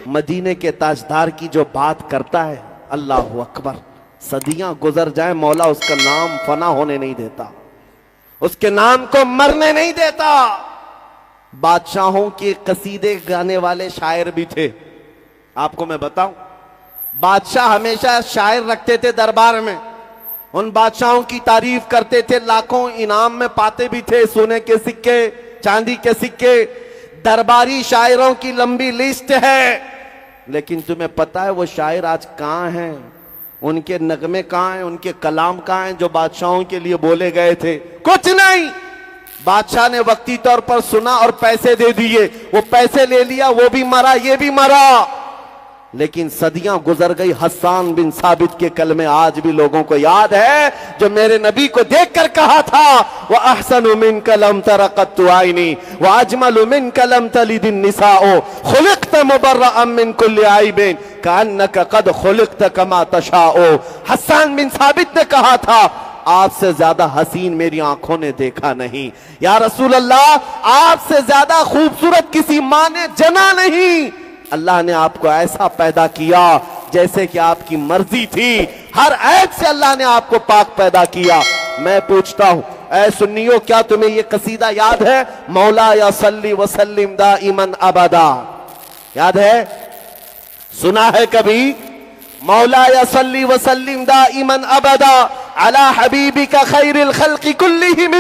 مدینے کے تاجدار کی جو بات کرتا ہے، اللہ اکبر، صدیاں گزر جائیں مولا اس کا نام فنا ہونے نہیں دیتا، اس کے نام کو مرنے نہیں دیتا۔ بادشاہوں کے قصیدے گانے والے شاعر بھی تھے، آپ کو میں بتاؤں، بادشاہ ہمیشہ شاعر رکھتے تھے دربار میں، ان بادشاہوں کی تعریف کرتے تھے، لاکھوں انعام میں پاتے بھی تھے، سونے کے سکے، چاندی کے سکے، درباری شاعروں کی لمبی لسٹ ہے۔ لیکن تمہیں پتہ ہے وہ شاعر آج کہاں ہیں؟ ان کے نغمے کہاں ہیں؟ ان کے کلام کہاں ہیں جو بادشاہوں کے لیے بولے گئے تھے؟ کچھ نہیں۔ بادشاہ نے وقتی طور پر سنا اور پیسے دے دیے، وہ پیسے لے لیا، وہ بھی مرا، یہ بھی مرا۔ لیکن صدیاں گزر گئی، حسان بن ثابت کے کلمے آج بھی لوگوں کو یاد ہے، جو میرے نبی کو دیکھ کر کہا تھا، وَأَحْسَنُ مِنْكَ لَمْ تَرَ قَطُّ عَيْنِي وَأَجْمَلُ مِنْكَ لَمْ تَلِدِ النِّسَاءُ خُلِقْتَ مُبَرَّأً مِنْ كُلِّ عَيْبٍ كَأَنَّكَ قَدْ خُلِقْتَ كَمَا تَشَاءُ۔ حسان بن ثابت نے کہا تھا، آپ سے زیادہ حسین میری آنکھوں نے دیکھا نہیں، یا رسول اللہ آپ سے زیادہ خوبصورت کسی ماں نے جنا نہیں۔ اللہ نے آپ کو ایسا پیدا کیا جیسے کہ آپ کی مرضی تھی، ہر عیب سے اللہ نے آپ کو پاک پیدا کیا۔ میں پوچھتا ہوں اے سنیو، کیا تمہیں یہ قصیدہ یاد ہے؟ مولا یا صلی وسلم دائماً ابدا، یاد ہے؟ سنا ہے کبھی؟ مولا یا صلی وسلم دائماً ابدا علی حبیبک خیر الخلق کلہم۔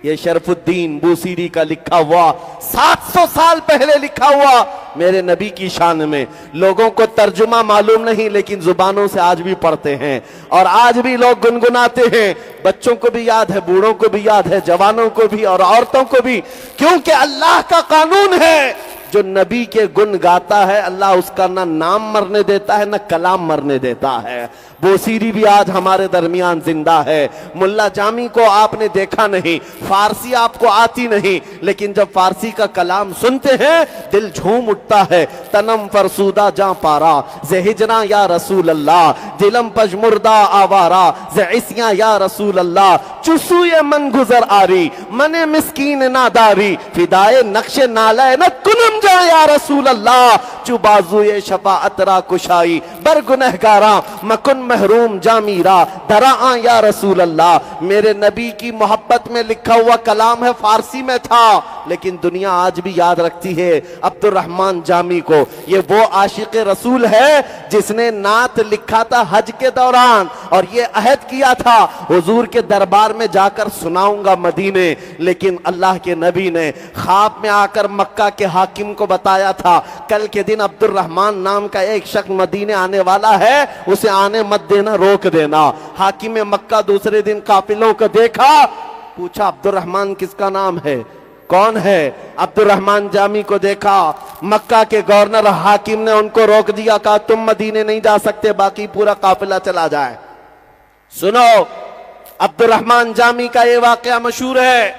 یہ شرف الدین بوسیری کا لکھا ہوا، 700 سال پہلے لکھا ہوا میرے نبی کی شان میں۔ لوگوں کو ترجمہ معلوم نہیں، لیکن زبانوں سے آج بھی پڑھتے ہیں اور آج بھی لوگ گنگناتے ہیں۔ بچوں کو بھی یاد ہے، بوڑھوں کو بھی یاد ہے، جوانوں کو بھی اور عورتوں کو بھی، کیونکہ اللہ کا قانون ہے، جو نبی کے گن گاتا ہے اللہ اس کا نہ نام مرنے دیتا ہے نہ کلام مرنے دیتا ہے۔ بوسیری بھی آج ہمارے درمیان زندہ ہے۔ ملا جامی کو آپ نے دیکھا نہیں، فارسی آپ کو آتی نہیں، لیکن جب فارسی کا کلام سنتے ہیں دل جھوم اٹھتا ہے۔ تنم فرسودہ جاں پارا زہ ہجراں یا رسول اللہ، دلم پجمردہ آوارا زہ عصیاں یا رسول اللہ، چسوئے من گزر آری من مسکین ناداری، فدائے نقش نالینت کنم جا یا رسول اللہ، چو بازوئے شفاعت را کشائی بر گنہگاراں مکن محروم جامیرا دراں یا رسول اللہ۔ میرے نبی کی محبت میں لکھا ہوا کلام ہے، فارسی میں تھا، لیکن دنیا آج بھی یاد رکھتی ہے عبد الرحمن جامی کو۔ یہ وہ عاشق رسول ہے جس نے نعت لکھا تھا حج کے دوران اور یہ عہد کیا تھا حضور کے دربار میں جا کر سناؤں گا مدینے، لیکن اللہ کے نبی نے خواب میں آ کر مکہ کے حاکم کو بتایا تھا کل کے دن عبد الرحمن نام کا ایک شخص مدینے آنے والا ہے، اسے آنے مت دینا، روک دینا۔ حاکم مکہ دوسرے دن قافلوں کو دیکھا، پوچھا عبد الرحمن کس کا نام ہے، کون ہے؟ عبد الرحمن جامی کو دیکھا، مکہ کے گورنر حاکم نے ان کو روک دیا، کہا تم مدینے نہیں جا سکتے، باقی پورا قافلہ چلا جائے۔ سنو عبد الرحمن جامی کا یہ واقعہ مشہور ہے۔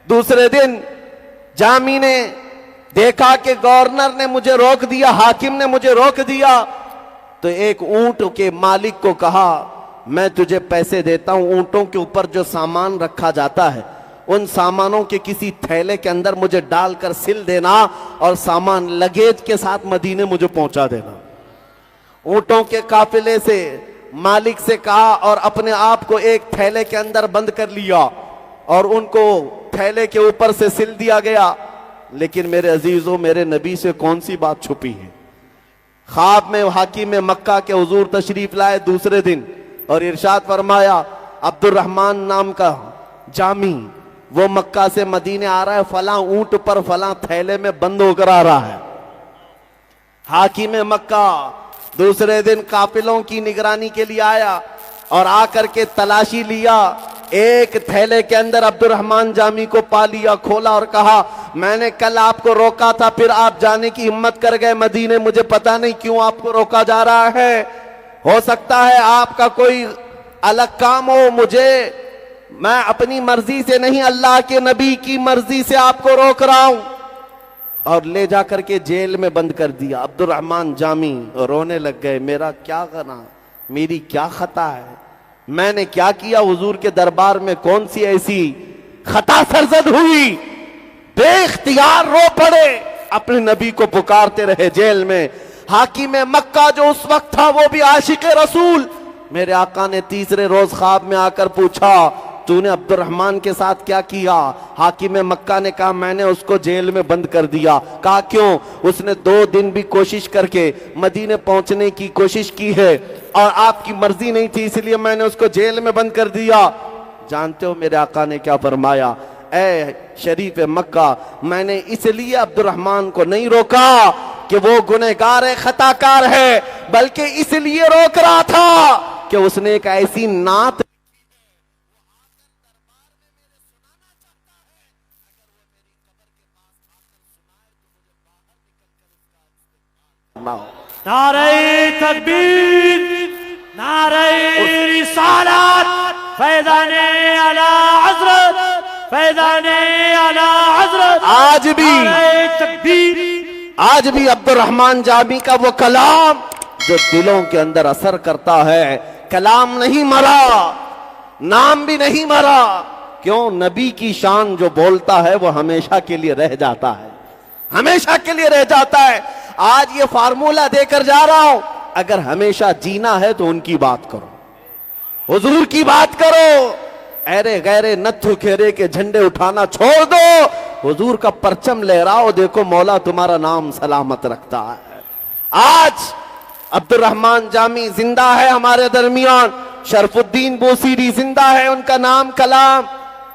دوسرے دن جامی نے دیکھا کہ گورنر نے مجھے روک دیا، حاکم نے مجھے روک دیا، تو ایک اونٹ کے مالک کو کہا میں تجھے پیسے دیتا ہوں، اونٹوں کے اوپر جو سامان رکھا جاتا ہے ان سامانوں کے کسی تھیلے کے اندر مجھے ڈال کر سل دینا اور سامان لگیج کے ساتھ مدینے مجھے پہنچا دینا۔ اونٹوں کے قافلے سے مالک سے کہا اور اپنے آپ کو ایک تھیلے کے اندر بند کر لیا اور ان کو تھیلے کے اوپر سے سل دیا گیا۔ لیکن میرے عزیزوں، میرے نبی سے کون سی بات چھپی ہے؟ خواب میں حاکم مکہ کے حضور تشریف لائے دوسرے دن اور ارشاد فرمایا عبد الرحمن نام کا جامی وہ مکہ سے مدینے آ رہا ہے، فلاں اونٹ پر فلاں تھیلے میں بند ہو کر آ رہا ہے۔ حاکم مکہ دوسرے دن قافلوں کی نگرانی کے لیے آیا اور آ کر کے تلاشی لیا، ایک تھیلے کے اندر عبد الرحمن جامی کو پا لیا، کھولا اور کہا میں نے کل آپ کو روکا تھا، پھر آپ جانے کی ہمت کر گئے مدینے، مجھے پتا نہیں کیوں آپ کو روکا جا رہا ہے، ہو سکتا ہے آپ کا کوئی الگ کام ہو، میں اپنی مرضی سے نہیں اللہ کے نبی کی مرضی سے آپ کو روک رہا ہوں۔ اور لے جا کر کے جیل میں بند کر دیا۔ عبد الرحمن جامی رونے لگ گئے، میرا کیا گناہ، میری کیا خطا ہے، میں نے کیا کیا، حضور کے دربار میں کون سی ایسی خطا سرزد ہوئی؟ بے اختیار رو پڑے۔ اپنے نبی کو پکارتے رہے جیل میں. حاکم مکہ جو اس وقت تھا وہ بھی عاشق رسول. میرے آقا نے تیسرے روز خواب میں آ کر پوچھا تو نے عبد الرحمن کے ساتھ کیا کیا؟ حاکم مکہ نے کہا میں نے اس کو جیل میں بند کر دیا. کہا کیوں؟ اس نے 2 دن بھی کوشش کر کے مدینے پہنچنے کی کوشش کی ہے اور آپ کی مرضی نہیں تھی، اس لیے میں نے اس کو جیل میں بند کر دیا. جانتے ہو میرے آقا نے کیا فرمایا؟ اے شریف مکہ، میں نے اس لیے عبد الرحمن کو نہیں روکا کہ وہ گنہگار خطا کار ہے، بلکہ اس لیے روک رہا تھا کہ اس نے ایک ایسی نعت نعرہ تکبیر، نعرہ رسالت، فیضان اعلی حضرت، فیضان اعلی حضرت. آج بھی نعرہ تکبیر، آج بھی عبد الرحمن جامی کا وہ کلام جو دلوں کے اندر اثر کرتا ہے، کلام نہیں مرا، نام بھی نہیں مرا. کیوں؟ نبی کی شان جو بولتا ہے وہ ہمیشہ کے لیے رہ جاتا ہے، ہمیشہ کے لیے رہ جاتا ہے. آج یہ فارمولہ دے کر جا رہا ہوں، اگر ہمیشہ جینا ہے تو ان کی بات کرو، حضور کی بات کرو. ایرے غیرے نتھو کھیرے کے جھنڈے اٹھانا چھوڑ دو، حضور کا پرچم لہراؤ، دیکھو مولا تمہارا نام سلامت رکھتا ہے. آج عبد الرحمن جامی زندہ ہے ہمارے درمیان، شرف الدین بوسیری زندہ ہے، ان کا نام کلام.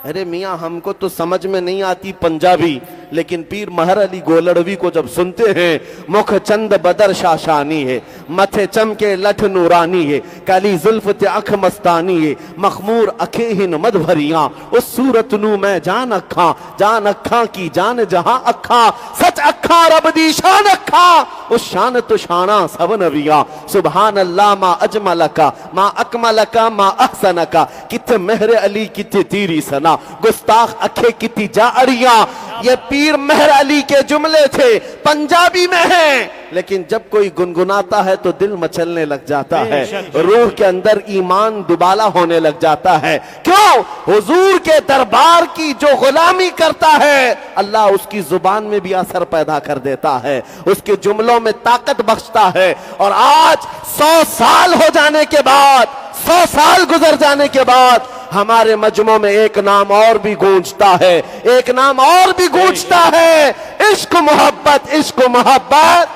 ارے میاں ہم کو تو سمجھ میں نہیں آتی پنجابی، لیکن پیر مہر علی گولڑوی کو جب سنتے ہیں، مکھ چند بدر شاشانی ہے، متھے چمکے لٹھ نورانی ہے، کالی زلف تے اکھ مستانی ہے، مخمور اکھیں ہن مد بھریاں، اس صورت نو میں جان اکھاں کی جان جہاں اکھاں، سچ اکھاں رب دی شان اکھاں، اس شان تو شاناں سب نبیاں. سبحان اللہ ما اجملکا ما اکملکا ما احسنکا، کتھے مہر علی کتھے تیری سنا، گستاخ اکھے کتھی جا اڑیاں. یہ پیر مہر علی کے جملے تھے، پنجابی میں ہیں، لیکن جب کوئی گنگناتا ہے تو دل مچلنے لگ جاتا ہے، روح کے اندر ایمان دوبالا ہونے لگ جاتا ہے. کیوں؟ حضور کے دربار کی جو غلامی کرتا ہے، اللہ اس کی زبان میں بھی اثر پیدا کر دیتا ہے، اس کے جملوں میں طاقت بخشتا ہے. اور آج 100 سال ہو جانے کے بعد، 100 سال گزر جانے کے بعد ہمارے مجمع میں ایک نام اور بھی گونجتا ہے، ایک نام اور بھی گونجتا ہے، عشق محبت، عشق محبت.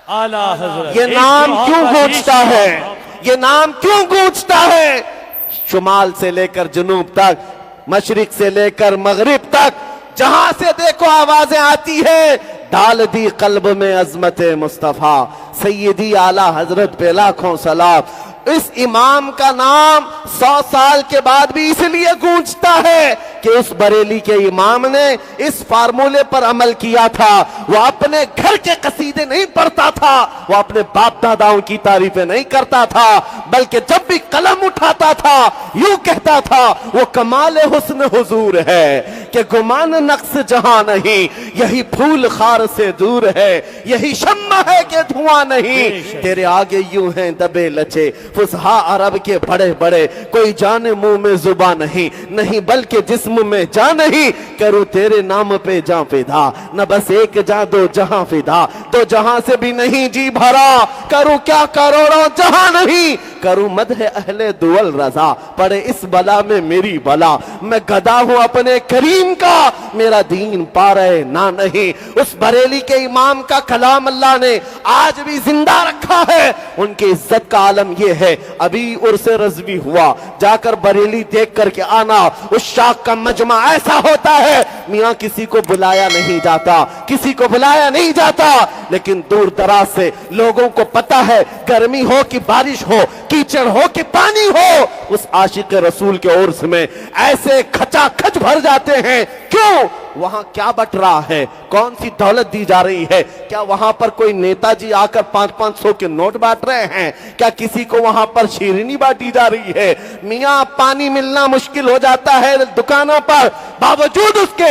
اعلی حضرت یہ نام کیوں گونجتا ہے؟ یہ نام کیوں گونجتا ہے؟ شمال سے لے کر جنوب تک، مشرق سے لے کر مغرب تک، جہاں سے دیکھو آوازیں آتی ہے، ڈال دی قلب میں عظمت مصطفیٰ، سیدی اعلی حضرت پہ لاکھوں سلام. اس امام کا نام 100 سال کے بعد بھی اس لیے گونجتا ہے کہ اس بریلی کے امام نے اس فارمولے پر عمل کیا تھا. وہ اپنے گھر کے قصیدے نہیں پڑھتا تھا، وہ اپنے باپ داداؤں کی تعریفیں نہیں کرتا تھا، بلکہ جب بھی قلم اٹھاتا تھا یوں کہتا تھا وہ کمال حسن حضور ہے کہ گمان نقص جہاں نہیں، یہی پھول خار سے دور ہے، یہی شمع ہے کہ دھواں نہیں. تیرے آگے یوں ہیں دبے لچے فصحا عرب کے بڑے بڑے، کوئی جانے منہ میں زبان نہیں بلکہ جسم میں جان نہیں. کروں تیرے نام پہ جان فدا، نہ بس ایک جان دو جہاں فدا، دو جہاں سے بھی نہیں جی بھرا. کروں کیا کروڑوں جہاں نہیں، کروں مدح اہل دول رضا، پڑے اس بلا میں میری بلا. میں گدا ہوں اپنے کریم کا، میرا دین پا رہے نہ نہیں. اس بریلی کے امام کا کلام اللہ نے آج بھی زندہ رکھا ہے. ان کی عزت کا عالم یہ ہے، ابھی عرس رضوی ہوا، جا کر بریلی دیکھ کر کے آنا. اس شاخ کا مجمع ایسا ہوتا ہے، میاں کسی کو بلایا نہیں جاتا، کسی کو بلایا نہیں جاتا، لیکن دور دراز سے لوگوں کو پتا ہے، گرمی ہو کہ بارش ہو، کیچڑ ہو کہ پانی ہو، اس عاشق رسول کے عرس میں ایسے کھچا کھچ بھر جاتے ہیں. کیوں؟ وہاں کیا بٹ رہا ہے؟ کون سی دولت دی جا رہی ہے؟ کیا وہاں پر کوئی نیتا جی آ کر 500 کے نوٹ بانٹ رہے ہیں؟ کیا کسی کو وہاں پر شیرینی بانٹی جا رہی ہے؟ میاں پانی ملنا مشکل ہو جاتا ہے دکانوں پر، باوجود اس کے